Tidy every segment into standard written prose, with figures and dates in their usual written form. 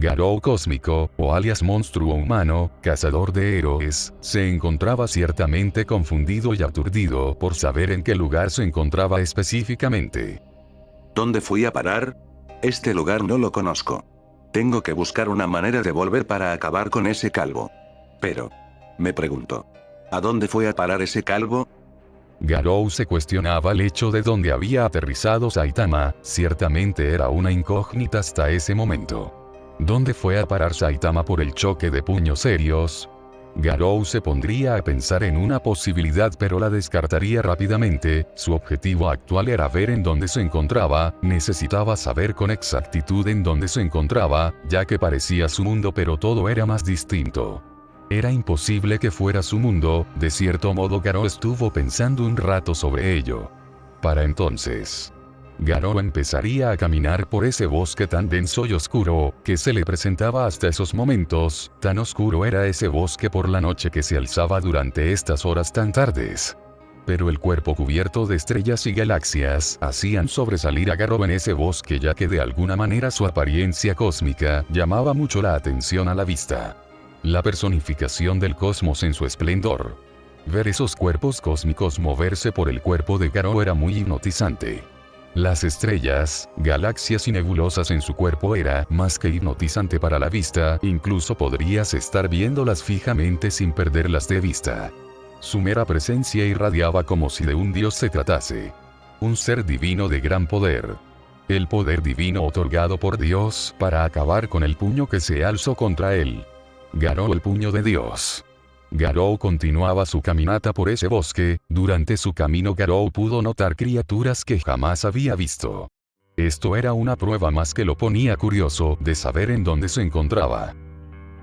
Garou cósmico, o alias monstruo humano, cazador de héroes, se encontraba ciertamente confundido y aturdido por saber en qué lugar se encontraba específicamente. ¿Dónde fui a parar? Este lugar no lo conozco. Tengo que buscar una manera de volver para acabar con ese calvo. Pero, me pregunto, ¿a dónde fue a parar ese calvo? Garou se cuestionaba el hecho de dónde había aterrizado Saitama, ciertamente era una incógnita hasta ese momento. ¿Dónde fue a parar Saitama por el choque de puños serios? Garou se pondría a pensar en una posibilidad pero la descartaría rápidamente, su objetivo actual era ver en dónde se encontraba, necesitaba saber con exactitud en dónde se encontraba, ya que parecía su mundo pero todo era más distinto. Era imposible que fuera su mundo, de cierto modo Garou estuvo pensando un rato sobre ello. Para entonces, Garou empezaría a caminar por ese bosque tan denso y oscuro, que se le presentaba hasta esos momentos, tan oscuro era ese bosque por la noche que se alzaba durante estas horas tan tardes. Pero el cuerpo cubierto de estrellas y galaxias hacían sobresalir a Garou en ese bosque ya que de alguna manera su apariencia cósmica llamaba mucho la atención a la vista. La personificación del cosmos en su esplendor. Ver esos cuerpos cósmicos moverse por el cuerpo de Garou era muy hipnotizante. Las estrellas, galaxias y nebulosas en su cuerpo era más que hipnotizante para la vista, incluso podrías estar viéndolas fijamente sin perderlas de vista. Su mera presencia irradiaba como si de un dios se tratase. Un ser divino de gran poder. El poder divino otorgado por Dios para acabar con el puño que se alzó contra él. Garou el puño de Dios. Garou continuaba su caminata por ese bosque, durante su camino Garou pudo notar criaturas que jamás había visto. Esto era una prueba más que lo ponía curioso de saber en dónde se encontraba.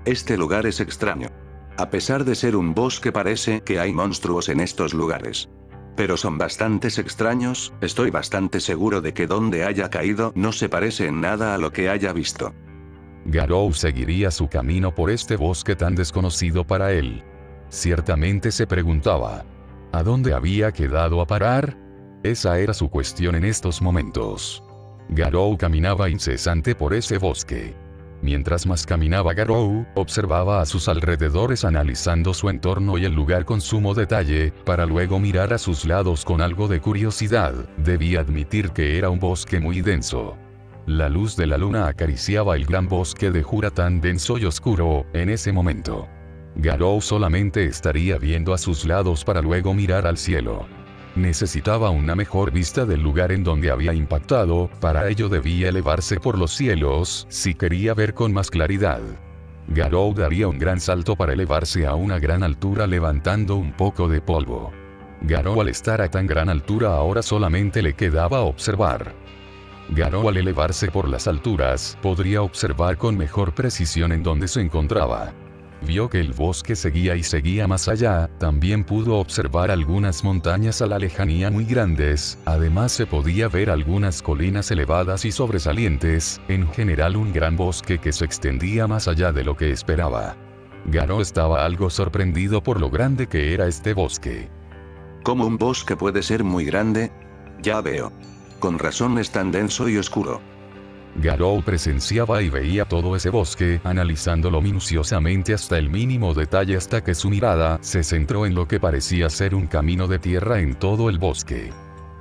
Este lugar es extraño. A pesar de ser un bosque parece que hay monstruos en estos lugares. Pero son bastantes extraños, estoy bastante seguro de que donde haya caído no se parece en nada a lo que haya visto. Garou seguiría su camino por este bosque tan desconocido para él. Ciertamente se preguntaba, ¿a dónde había quedado a parar? Esa era su cuestión en estos momentos. Garou caminaba incesante por ese bosque. Mientras más caminaba Garou, observaba a sus alrededores analizando su entorno y el lugar con sumo detalle, para luego mirar a sus lados con algo de curiosidad, debía admitir que era un bosque muy denso. La luz de la luna acariciaba el gran bosque de Jura tan denso y oscuro, en ese momento. Garou solamente estaría viendo a sus lados para luego mirar al cielo. Necesitaba una mejor vista del lugar en donde había impactado, para ello debía elevarse por los cielos, si quería ver con más claridad. Garou daría un gran salto para elevarse a una gran altura levantando un poco de polvo. Garou al estar a tan gran altura ahora solamente le quedaba observar. Garou al elevarse por las alturas, podría observar con mejor precisión en dónde se encontraba. Vio que el bosque seguía y seguía más allá, también pudo observar algunas montañas a la lejanía muy grandes, además se podía ver algunas colinas elevadas y sobresalientes, en general un gran bosque que se extendía más allá de lo que esperaba. Garou estaba algo sorprendido por lo grande que era este bosque. ¿Cómo un bosque puede ser muy grande? Ya veo. Con razón es tan denso y oscuro. Garou presenciaba y veía todo ese bosque, analizándolo minuciosamente hasta el mínimo detalle hasta que su mirada se centró en lo que parecía ser un camino de tierra en todo el bosque.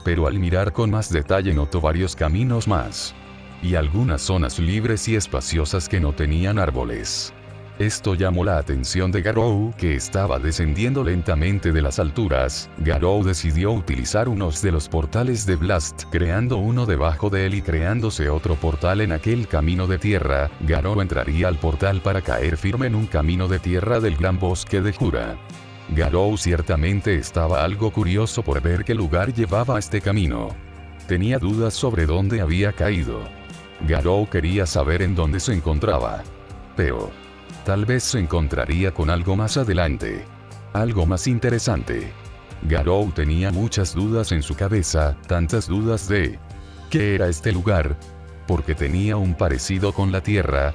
Pero al mirar con más detalle notó varios caminos más. Y algunas zonas libres y espaciosas que no tenían árboles. Esto llamó la atención de Garou, que estaba descendiendo lentamente de las alturas. Garou decidió utilizar unos de los portales de Blast, creando uno debajo de él y creándose otro portal en aquel camino de tierra. Garou entraría al portal para caer firme en un camino de tierra del gran bosque de Jura. Garou ciertamente estaba algo curioso por ver qué lugar llevaba este camino. Tenía dudas sobre dónde había caído. Garou quería saber en dónde se encontraba. Pero tal vez se encontraría con algo más adelante. Algo más interesante. Garou tenía muchas dudas en su cabeza, tantas dudas de ¿qué era este lugar? Porque tenía un parecido con la Tierra.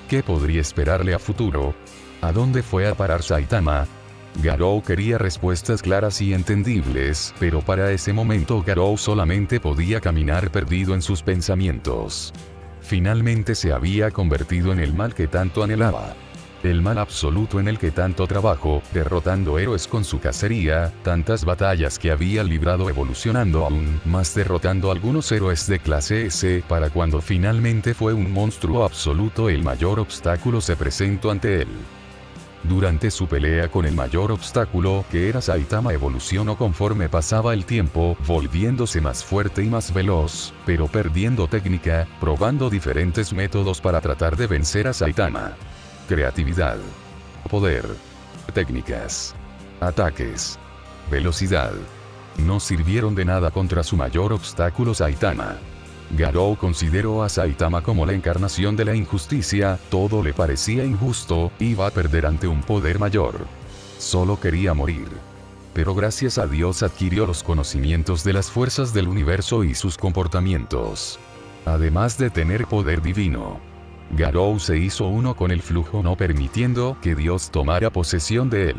¿Qué podría esperarle a futuro? ¿A dónde fue a parar Saitama? Garou quería respuestas claras y entendibles, pero para ese momento Garou solamente podía caminar perdido en sus pensamientos. Finalmente se había convertido en el mal que tanto anhelaba. El mal absoluto en el que tanto trabajó, derrotando héroes con su cacería, tantas batallas que había librado evolucionando aún más derrotando algunos héroes de clase S, para cuando finalmente fue un monstruo absoluto el mayor obstáculo se presentó ante él. Durante su pelea con el mayor obstáculo, que era Saitama, evolucionó conforme pasaba el tiempo, volviéndose más fuerte y más veloz, pero perdiendo técnica, probando diferentes métodos para tratar de vencer a Saitama. Creatividad, poder, técnicas, ataques, velocidad. No sirvieron de nada contra su mayor obstáculo Saitama. Garou consideró a Saitama como la encarnación de la injusticia, todo le parecía injusto, iba a perder ante un poder mayor. Solo quería morir. Pero gracias a Dios adquirió los conocimientos de las fuerzas del universo y sus comportamientos. Además de tener poder divino, Garou se hizo uno con el flujo, no permitiendo que Dios tomara posesión de él.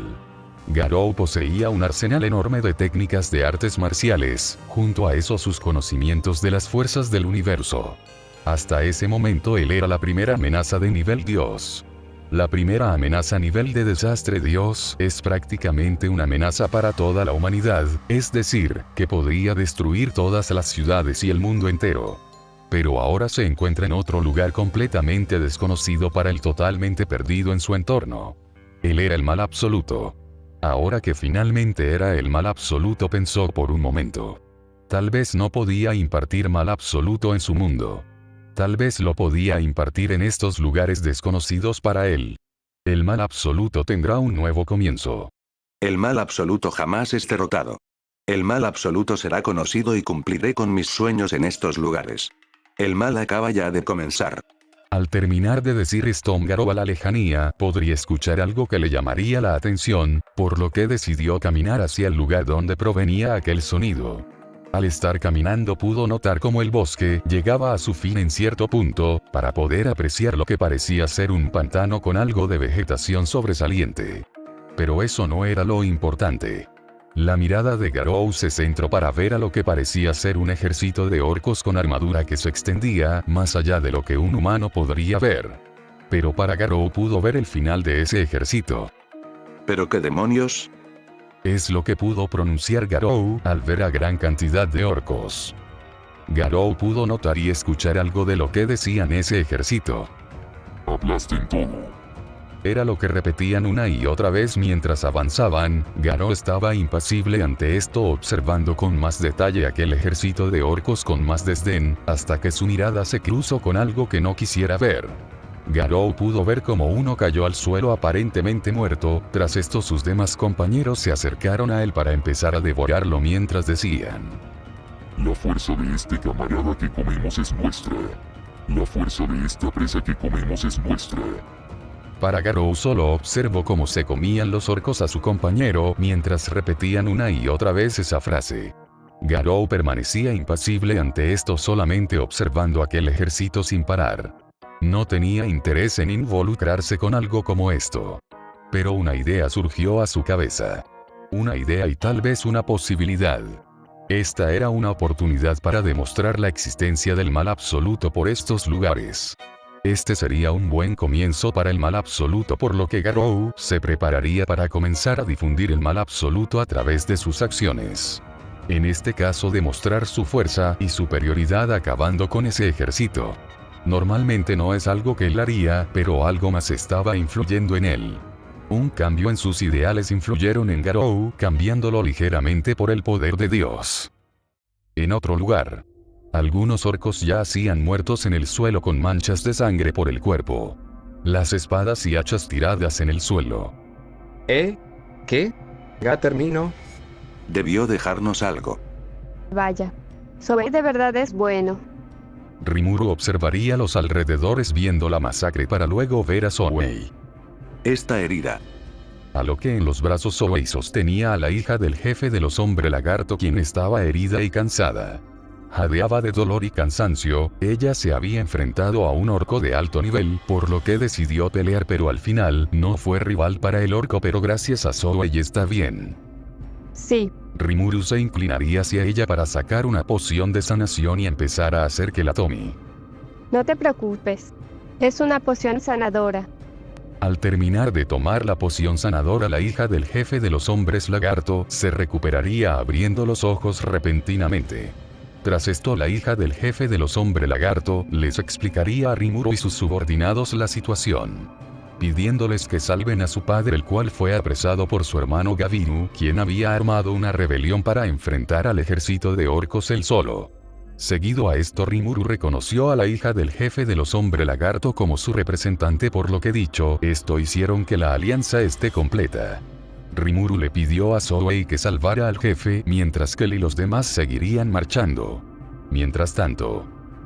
Garou poseía un arsenal enorme de técnicas de artes marciales, junto a eso sus conocimientos de las fuerzas del universo. Hasta ese momento él era la primera amenaza de nivel Dios. La primera amenaza a nivel de desastre Dios es prácticamente una amenaza para toda la humanidad, es decir, que podría destruir todas las ciudades y el mundo entero. Pero ahora se encuentra en otro lugar completamente desconocido para él, totalmente perdido en su entorno. Él era el mal absoluto. Ahora que finalmente era el mal absoluto, pensó por un momento. Tal vez no podía impartir mal absoluto en su mundo. Tal vez lo podía impartir en estos lugares desconocidos para él. El mal absoluto tendrá un nuevo comienzo. El mal absoluto jamás es derrotado. El mal absoluto será conocido y cumpliré con mis sueños en estos lugares. El mal acaba ya de comenzar. Al terminar de decir esto, Garou a la lejanía podría escuchar algo que le llamaría la atención, por lo que decidió caminar hacia el lugar donde provenía aquel sonido. Al estar caminando pudo notar cómo el bosque llegaba a su fin en cierto punto, para poder apreciar lo que parecía ser un pantano con algo de vegetación sobresaliente. Pero eso no era lo importante. La mirada de Garou se centró para ver a lo que parecía ser un ejército de orcos con armadura que se extendía más allá de lo que un humano podría ver. Pero para Garou pudo ver el final de ese ejército. ¿Pero qué demonios? Es lo que pudo pronunciar Garou al ver a gran cantidad de orcos. Garou pudo notar y escuchar algo de lo que decían ese ejército. Aplasten todo. Era lo que repetían una y otra vez mientras avanzaban. Garou estaba impasible ante esto, observando con más detalle aquel ejército de orcos con más desdén, hasta que su mirada se cruzó con algo que no quisiera ver. Garou pudo ver cómo uno cayó al suelo aparentemente muerto. Tras esto sus demás compañeros se acercaron a él para empezar a devorarlo mientras decían: La fuerza de este camarada que comemos es nuestra. La fuerza de esta presa que comemos es nuestra. Para Garou solo observó cómo se comían los orcos a su compañero mientras repetían una y otra vez esa frase. Garou permanecía impasible ante esto, solamente observando aquel ejército sin parar. No tenía interés en involucrarse con algo como esto. Pero una idea surgió a su cabeza. Una idea y tal vez una posibilidad. Esta era una oportunidad para demostrar la existencia del mal absoluto por estos lugares. Este sería un buen comienzo para el mal absoluto, por lo que Garou se prepararía para comenzar a difundir el mal absoluto a través de sus acciones. En este caso, demostrar su fuerza y superioridad acabando con ese ejército. Normalmente no es algo que él haría, pero algo más estaba influyendo en él. Un cambio en sus ideales influyeron en Garou, cambiándolo ligeramente por el poder de Dios. En otro lugar, algunos orcos yacían muertos en el suelo con manchas de sangre por el cuerpo. Las espadas y hachas tiradas en el suelo. ¿Qué? ¿Ya terminó? Debió dejarnos algo. Vaya. Sobe de verdad es bueno. Rimuru observaría los alrededores viendo la masacre para luego ver a Souei. Esta herida. A lo que en los brazos Souei sostenía a la hija del jefe de los hombres lagarto, quien estaba herida y cansada. Jadeaba de dolor y cansancio. Ella se había enfrentado a un orco de alto nivel, por lo que decidió pelear, pero al final no fue rival para el orco, pero gracias a Souei está bien. Sí. Rimuru se inclinaría hacia ella para sacar una poción de sanación y empezar a hacer que la tome. No te preocupes. Es una poción sanadora. Al terminar de tomar la poción sanadora, la hija del jefe de los hombres lagarto se recuperaría abriendo los ojos repentinamente. Tras esto, la hija del jefe de los hombres lagarto les explicaría a Rimuru y sus subordinados la situación, pidiéndoles que salven a su padre, el cual fue apresado por su hermano Gabiru, quien había armado una rebelión para enfrentar al ejército de orcos él solo. Seguido a esto, Rimuru reconoció a la hija del jefe de los hombres lagarto como su representante, por lo que dicho esto hicieron que la alianza esté completa. Rimuru le pidió a Zoe que salvara al jefe, mientras que él y los demás seguirían marchando. Mientras tanto,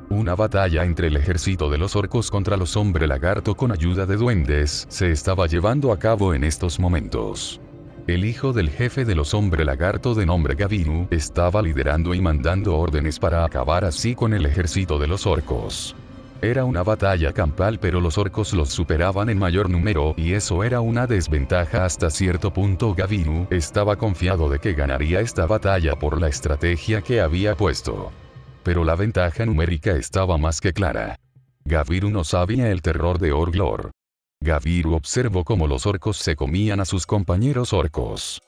una batalla entre el ejército de los orcos contra los hombres lagarto con ayuda de duendes se estaba llevando a cabo en estos momentos. El hijo del jefe de los hombres lagarto, de nombre Gabiru, estaba liderando y mandando órdenes para acabar así con el ejército de los orcos. Era una batalla campal, pero los orcos los superaban en mayor número y eso era una desventaja hasta cierto punto. Gabiru estaba confiado de que ganaría esta batalla por la estrategia que había puesto. Pero la ventaja numérica estaba más que clara. Gabiru no sabía el terror de Orglor. Gabiru observó cómo los orcos se comían a sus compañeros orcos.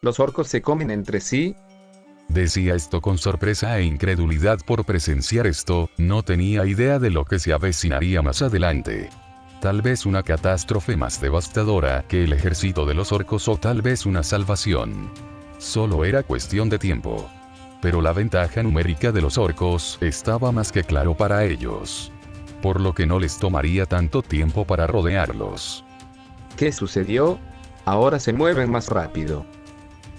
¿Los orcos se comen entre sí? Decía esto con sorpresa e incredulidad por presenciar esto. No tenía idea de lo que se avecinaría más adelante. Tal vez una catástrofe más devastadora que el ejército de los orcos, o tal vez una salvación. Solo era cuestión de tiempo. Pero la ventaja numérica de los orcos estaba más que claro para ellos, por lo que no les tomaría tanto tiempo para rodearlos. ¿Qué sucedió? Ahora se mueven más rápido.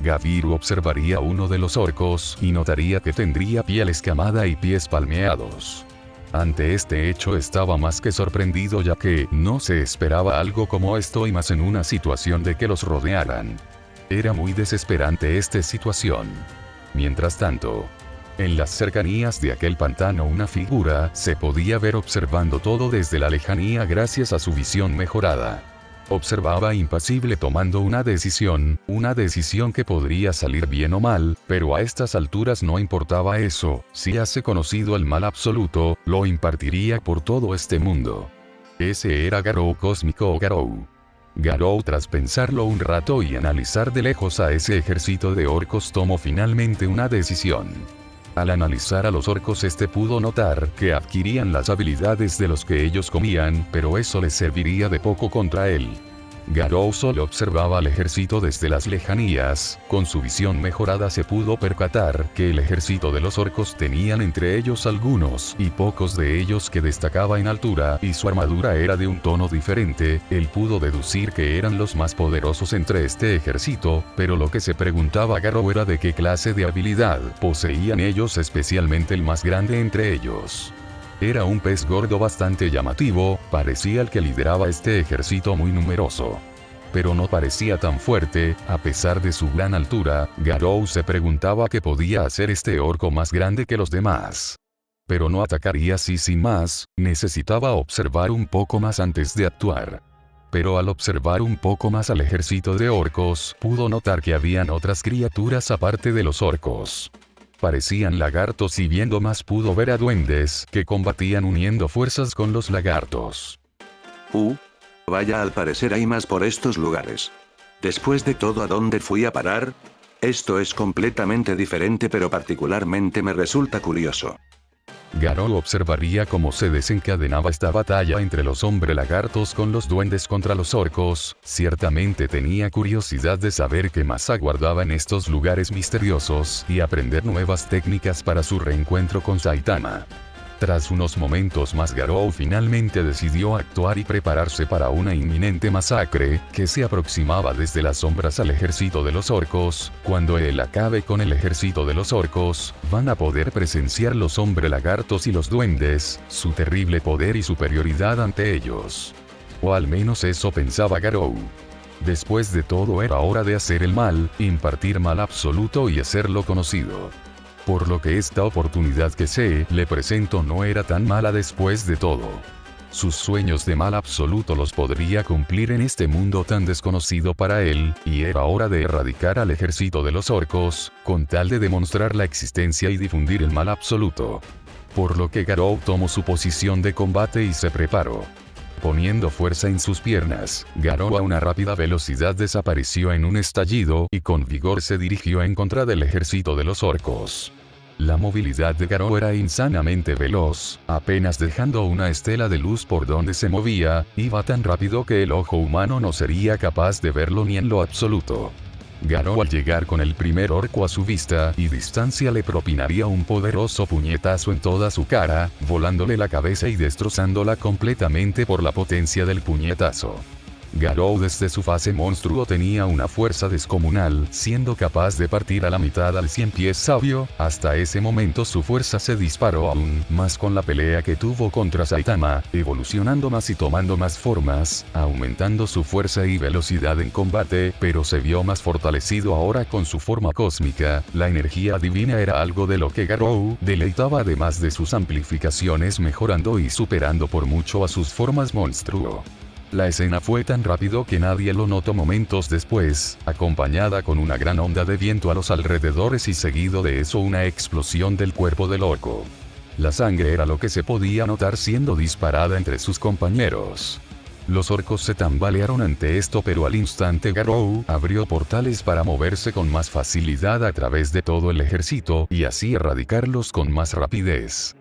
Gabiru observaría a uno de los orcos y notaría que tendría piel escamada y pies palmeados. Ante este hecho estaba más que sorprendido, ya que no se esperaba algo como esto, y más en una situación de que los rodearan. Era muy desesperante esta situación. Mientras tanto, en las cercanías de aquel pantano, una figura se podía ver observando todo desde la lejanía gracias a su visión mejorada. Observaba impasible, tomando una decisión que podría salir bien o mal, pero a estas alturas no importaba eso. Si hace conocido el mal absoluto, lo impartiría por todo este mundo. Ese era Garou Cósmico, o Garou. Garou, tras pensarlo un rato y analizar de lejos a ese ejército de orcos, tomó finalmente una decisión. Al analizar a los orcos, pudo notar que adquirían las habilidades de los que ellos comían, pero eso les serviría de poco contra él. Garou solo observaba al ejército desde las lejanías. Con su visión mejorada se pudo percatar que el ejército de los orcos tenían entre ellos algunos y pocos de ellos que destacaba en altura, y su armadura era de un tono diferente. Él pudo deducir que eran los más poderosos entre este ejército, pero lo que se preguntaba Garou era de qué clase de habilidad poseían ellos, especialmente el más grande entre ellos. Era un pez gordo bastante llamativo, parecía el que lideraba este ejército muy numeroso. Pero no parecía tan fuerte, a pesar de su gran altura. Garou se preguntaba qué podía hacer este orco más grande que los demás. Pero no atacaría así sin más, necesitaba observar un poco más antes de actuar. Pero al observar un poco más al ejército de orcos, pudo notar que habían otras criaturas aparte de los orcos. Parecían lagartos, y viendo más pudo ver a duendes que combatían uniendo fuerzas con los lagartos. Vaya, al parecer hay más por estos lugares. Después de todo, ¿a dónde fui a parar? Esto es completamente diferente, pero particularmente me resulta curioso. Garou observaría cómo se desencadenaba esta batalla entre los hombres lagartos con los duendes contra los orcos. Ciertamente tenía curiosidad de saber qué más aguardaba en estos lugares misteriosos y aprender nuevas técnicas para su reencuentro con Saitama. Tras unos momentos más, Garou finalmente decidió actuar y prepararse para una inminente masacre que se aproximaba desde las sombras al ejército de los orcos. Cuando él acabe con el ejército de los orcos, van a poder presenciar los hombres lagartos y los duendes su terrible poder y superioridad ante ellos. O al menos eso pensaba Garou. Después de todo, era hora de hacer el mal, impartir mal absoluto y hacerlo conocido. Por lo que esta oportunidad que se le presentó no era tan mala después de todo. Sus sueños de mal absoluto los podría cumplir en este mundo tan desconocido para él, y era hora de erradicar al ejército de los orcos, con tal de demostrar la existencia y difundir el mal absoluto. por lo que Garou tomó su posición de combate y se preparó. Poniendo fuerza en sus piernas, Garou a una rápida velocidad desapareció en un estallido y con vigor se dirigió en contra del ejército de los orcos. La movilidad de Garou era insanamente veloz, apenas dejando una estela de luz por donde se movía, iba tan rápido que el ojo humano no sería capaz de verlo ni en lo absoluto. Garou al llegar con el primer orco a su vista y distancia le propinaría un poderoso puñetazo en toda su cara, volándole la cabeza y destrozándola completamente por la potencia del puñetazo. Garou desde su fase monstruo tenía una fuerza descomunal, siendo capaz de partir a la mitad al 100 pies sabio. Hasta ese momento su fuerza se disparó aún más con la pelea que tuvo contra Saitama, evolucionando más y tomando más formas, aumentando su fuerza y velocidad en combate, pero se vio más fortalecido ahora con su forma cósmica. La energía divina era algo de lo que Garou deleitaba, además de sus amplificaciones, mejorando y superando por mucho a sus formas monstruo. La escena fue tan rápido que nadie lo notó momentos después, acompañada con una gran onda de viento a los alrededores y seguido de eso una explosión del cuerpo del orco. La sangre era lo que se podía notar siendo disparada entre sus compañeros. Los orcos se tambalearon ante esto, pero al instante Garou abrió portales para moverse con más facilidad a través de todo el ejército y así erradicarlos con más rapidez.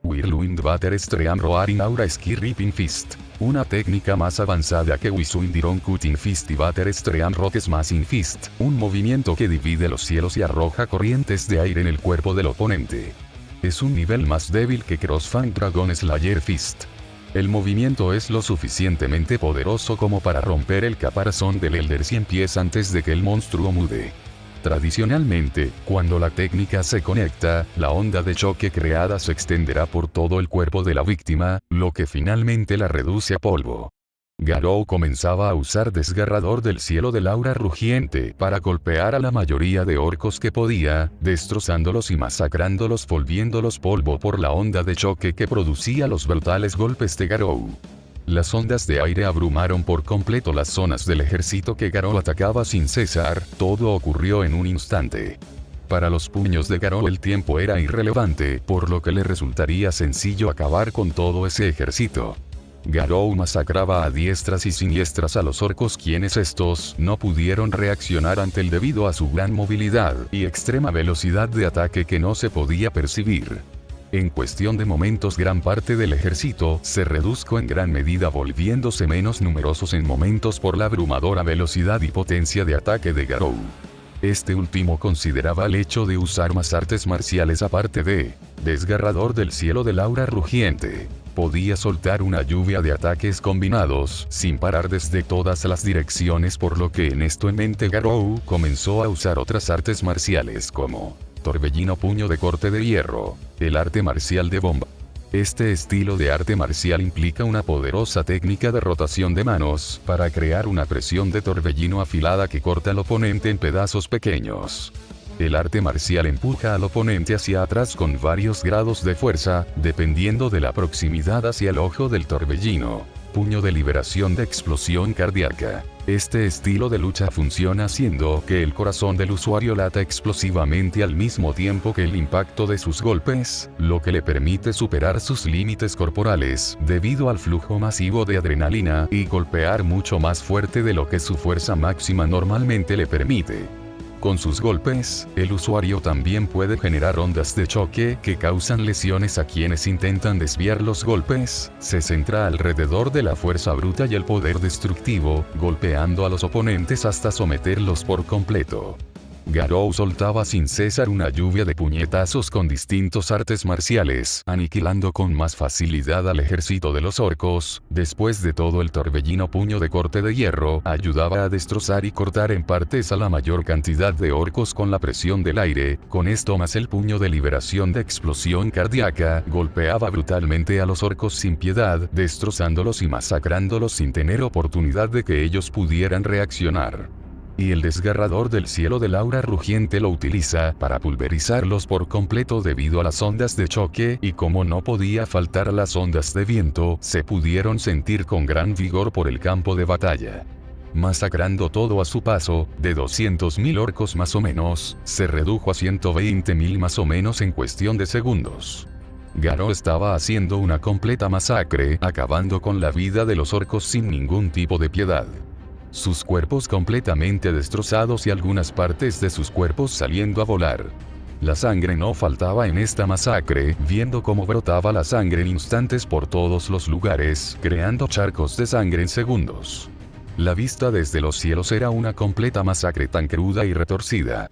Whirlwind Butter Stream Roaring Aura Ski Ripping Fist. Una técnica más avanzada que Whirlwind Iron Cutting Fist y Butter Stream Rock Smashing Fist. Un movimiento que divide los cielos y arroja corrientes de aire en el cuerpo del oponente. Es un nivel más débil que Crossfang Dragon Slayer Fist. El movimiento es lo suficientemente poderoso como para romper el caparazón del Elder 100 pies antes de que el monstruo mude. Tradicionalmente, cuando la técnica se conecta, la onda de choque creada se extenderá por todo el cuerpo de la víctima, lo que finalmente la reduce a polvo. Garou comenzaba a usar Desgarrador del Cielo del Aura Rugiente para golpear a la mayoría de orcos que podía, destrozándolos y masacrándolos, volviéndolos polvo por la onda de choque que producía los brutales golpes de Garou. Las ondas de aire abrumaron por completo las zonas del ejército que Garou atacaba sin cesar. Todo ocurrió en un instante. Para los puños de Garou el tiempo era irrelevante, por lo que le resultaría sencillo acabar con todo ese ejército. Garou masacraba a diestras y siniestras a los orcos, quienes estos no pudieron reaccionar ante él debido a su gran movilidad y extrema velocidad de ataque que no se podía percibir. En cuestión de momentos gran parte del ejército se redujo en gran medida, volviéndose menos numerosos en momentos por la abrumadora velocidad y potencia de ataque de Garou. Este último consideraba el hecho de usar más artes marciales aparte de Desgarrador del Cielo del Aura Rugiente. Podía soltar una lluvia de ataques combinados sin parar desde todas las direcciones, por lo que en esto en mente Garou comenzó a usar otras artes marciales como Torbellino Puño de Corte de Hierro, el arte marcial de bomba. Este estilo de arte marcial implica una poderosa técnica de rotación de manos para crear una presión de torbellino afilada que corta al oponente en pedazos pequeños. El arte marcial empuja al oponente hacia atrás con varios grados de fuerza, dependiendo de la proximidad hacia el ojo del torbellino. Puño de liberación de explosión cardíaca. Este estilo de lucha funciona haciendo que el corazón del usuario lata explosivamente al mismo tiempo que el impacto de sus golpes, lo que le permite superar sus límites corporales debido al flujo masivo de adrenalina y golpear mucho más fuerte de lo que su fuerza máxima normalmente le permite. Con sus golpes, el usuario también puede generar ondas de choque que causan lesiones a quienes intentan desviar los golpes. Se centra alrededor de la fuerza bruta y el poder destructivo, golpeando a los oponentes hasta someterlos por completo. Garou soltaba sin cesar una lluvia de puñetazos con distintos artes marciales, aniquilando con más facilidad al ejército de los orcos. Después de todo, el torbellino Puño de Corte de Hierro ayudaba a destrozar y cortar en partes a la mayor cantidad de orcos con la presión del aire. Con esto más el Puño de Liberación de Explosión Cardíaca, golpeaba brutalmente a los orcos sin piedad, destrozándolos y masacrándolos sin tener oportunidad de que ellos pudieran reaccionar. Y el Desgarrador del Cielo del Aura Rugiente lo utiliza para pulverizarlos por completo debido a las ondas de choque, y como no podía faltar las ondas de viento, se pudieron sentir con gran vigor por el campo de batalla. Masacrando todo a su paso, de 200.000 orcos más o menos, se redujo a 120.000 más o menos en cuestión de segundos. Garou estaba haciendo una completa masacre, acabando con la vida de los orcos sin ningún tipo de piedad. Sus cuerpos completamente destrozados y algunas partes de sus cuerpos saliendo a volar. La sangre no faltaba en esta masacre, viendo cómo brotaba la sangre en instantes por todos los lugares, creando charcos de sangre en segundos. La vista desde los cielos era una completa masacre tan cruda y retorcida.